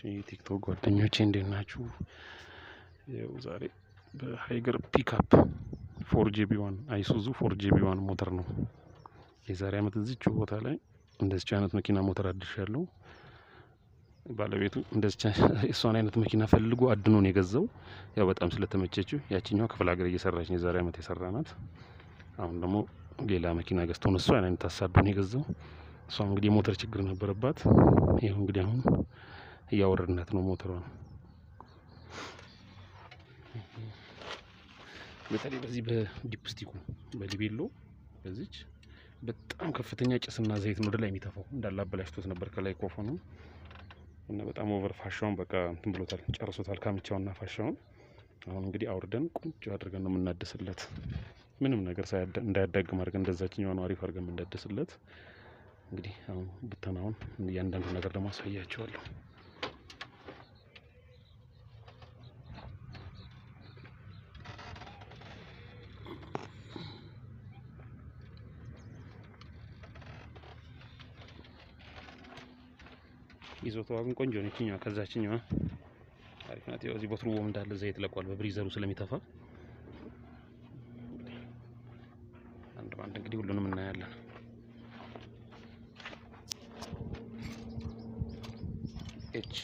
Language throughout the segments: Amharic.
ቲክቶክ ጓደኞቼ እንዴት ናችሁ? ያው ዛሬ በሃይገር ፒክአፕ 4GB1 አይሱዙ 4GB1 ሞተር ነው። የዛሬ አመት እዚች ቦታ ላይ እንደዚህ አይነት መኪና ሞተር አድርሻለሁ። ባለቤቱ እንደዚህ እሷን አይነት መኪና ፈልጎ አድኖ ነው የገዛው። ያው በጣም ስለተመቸችው ያቺኛው ክፍለ ሀገር እየሰራች ነው የዛሬ አመት የሰራናት። አሁን ደግሞ ሌላ መኪና ገዝቶ ነው እሷ አይነት ታሳዶ ነው የገዛው። እሷም እንግዲህ የሞተር ችግር ነበረባት። ይሄው እንግዲህ አሁን እያወረድናት ነው ሞተሯን። በተለይ በዚህ በዲፕስቲኩ በሊቤሎ በዚች በጣም ከፍተኛ ጭስና ዘይት ነው ወደ ላይ የሚተፋው። እንዳለ አበላሽቶት ነበር ከላይ ኮፈኑ እና በጣም ኦቨር ፋሻውን በቃ እንትን ብሎታል፣ ጨርሶታል ካምቻውና ፋሻውን። አሁን እንግዲህ አውርደን ቁንጭ አድርገን ነው የምናደስለት። ምንም ነገር እንዳያዳግም አድርገን እንደዛችኛው ነው አሪፍ አድርገን የምናደስለት። እንግዲህ አሁን ብተናውን እያንዳንዱ ነገር ደግሞ አሳያቸዋለሁ። ይዞታዋ ግን ቆንጆ ነች። እኛዋ ከዛችኛዋ አሪፍ ናት። ያው እዚህ ቦትሩም እንዳለ ዘይት ለቋል በብሪዘሩ ስለሚተፋ። አንድ ባንድ እንግዲህ ሁሉንም እናያለን። ኤች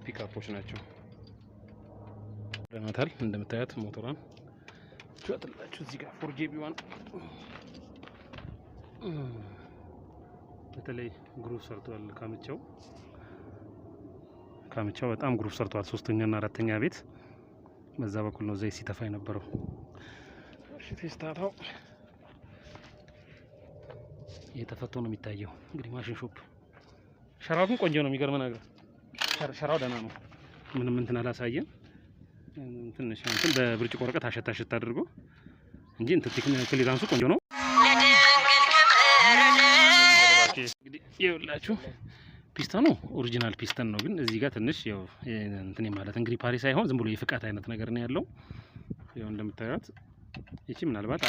ፒክአፖች ናቸው። ለማታል እንደምታያት ሞተሯን ቻትላችሁ እዚህ ጋር 4GB1 በተለይ ግሩፕ ሰርቷል። ካምቻው በጣም ግሩፕ ሰርቷል። ሶስተኛ እና አራተኛ ቤት በዛ በኩል ነው ዘይት ሲተፋ የነበረው። እሺ ቴስታታው የተፈቶ ነው የሚታየው። እንግዲህ ማሽን ሾፕ ሸራው ግን ቆንጆ ነው። የሚገርም ነገር ሸራው ደህና ነው። ምንም እንትን አላሳየም። ትንሽ እንትን በብርጭቆ ወረቀት አሸት አድርጎ እንጂ እንትን ቴክኒካል ክሊራንሱ ቆንጆ ነው። እንግዲህ ይኸውላችሁ ፒስተኑ ኦሪጂናል ፒስተን ነው። ግን እዚህ ጋር ትንሽ ያው እንትን ማለት እንግዲህ ፓሪስ ሳይሆን ዝም ብሎ የፍቃት አይነት ነገር ነው ያለው። ያው እንደምታዩት እቺ ምናልባት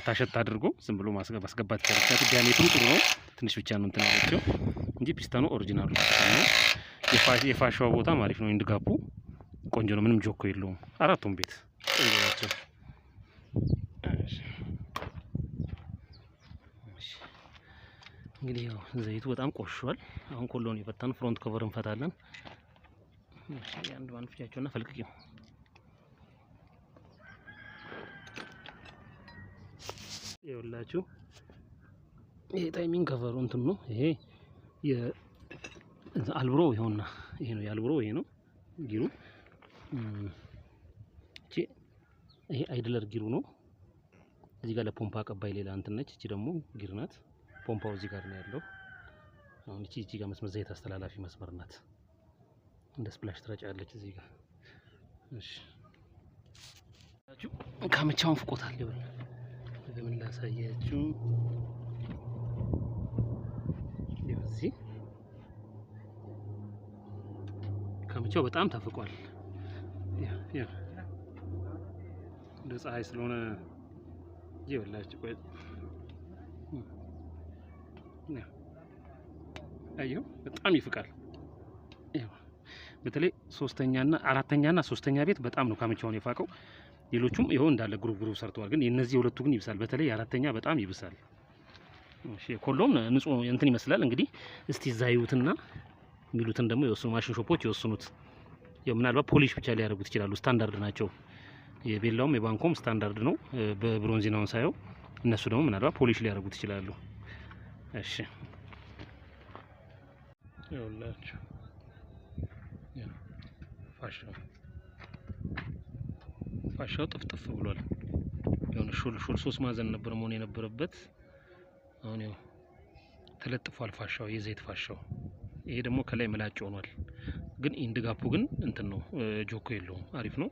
አሸት አድርጎ ዝም ብሎ ማስገባት ይችላል። ዲያሜትሩ ጥሩ ነው። ትንሽ ብቻ ነው እንትን ያለችው እንጂ ፒስተኑ ኦሪጂናሉ ነው። የፋሻው ቦታ አሪፍ ነው። እንድጋቡ ቆንጆ ነው። ምንም ጆኮ የለውም። አራቱም ቤት ቆንጆ ናቸው። እንግዲህ ያው ዘይቱ በጣም ቆሽሿል። አሁን ኮሎን የፈታን ፍሮንት ከቨር እንፈታለን። እሺ አንድ ባንድ ፍቻቸውና ፈልቅቂው። ይኸውላችሁ ይሄ ታይሚንግ ከቨሩ እንትን ነው። ይሄ የአልብሮ ይሆንና ይሄ ነው የአልብሮ ይሄ ነው ጊሩ። እቺ ይሄ አይድለር ጊሩ ነው። እዚህ ጋር ለፖምፓ አቀባይ ሌላ እንትን ነች። እቺ ደግሞ ጊር ናት። ፖምፓው እዚህ ጋር ነው ያለው። አሁን እቺ ጋር መስመር ዘይት አስተላላፊ መስመር ናት። እንደ ስፕላሽ ትረጫለች እዚህ ጋር። እሺ ካምቻውን ፍቆታል። ይኸውልህ ለምን ላሳያችሁ። እዚህ ካምቻው በጣም ተፍቋል። ያ እንደ ፀሐይ ስለሆነ ይኸውላችሁ ቆይ አየው በጣም ይፍቃል። በተለይ ሶስተኛና አራተኛና ሶስተኛ ቤት በጣም ነው ካምቻውን የፋቀው። ሌሎቹም ይሄው እንዳለ ግሩፕ ሰርተዋል። ግን የነዚህ ሁለቱ ግን ይብሳል። በተለይ አራተኛ በጣም ይብሳል። እሺ ኮሎም ንጹህ እንትን ይመስላል። እንግዲህ እስቲ ዛዩትና የሚሉትን ደግሞ የወሰኑ ማሽን ሾፖች የወሰኑት ያው ምናልባት ፖሊሽ ብቻ ሊያደርጉት ይችላሉ። ስታንዳርድ ናቸው። የቤላውም የባንኮም ስታንዳርድ ነው። በብሮንዚናውን ሳየው እነሱ ደግሞ ምናልባት ፖሊሽ ሊያደርጉት ይችላሉ። እሺ ይኸውላችሁ ፋሻው ጥፍጥፍ ብሏል። የሆነ ሹል ሶስት ማዕዘን ነበር መሆን የነበረበት። አሁን ያው ተለጥፏል ፋሻው፣ የዘይት ፋሻው። ይሄ ደግሞ ከላይ መላጭ ሆኗል። ግን ኢንድጋፑ ግን እንትን ነው ጆኮ የለውም። አሪፍ ነው።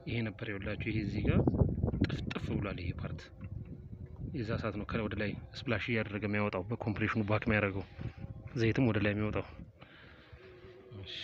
ይሄ ነበር ይኸውላችሁ። ይሄ እዚህ ጋር ጥፍጥፍ ብሏል። ይሄ ፓርት የዛ ሰዓት ነው ከላይ ወደ ላይ ስፕላሽ እያደረገ የሚያወጣው በኮምፕሬሽኑ ባክ የሚያደርገው ዘይትም ወደ ላይ የሚወጣው። እሺ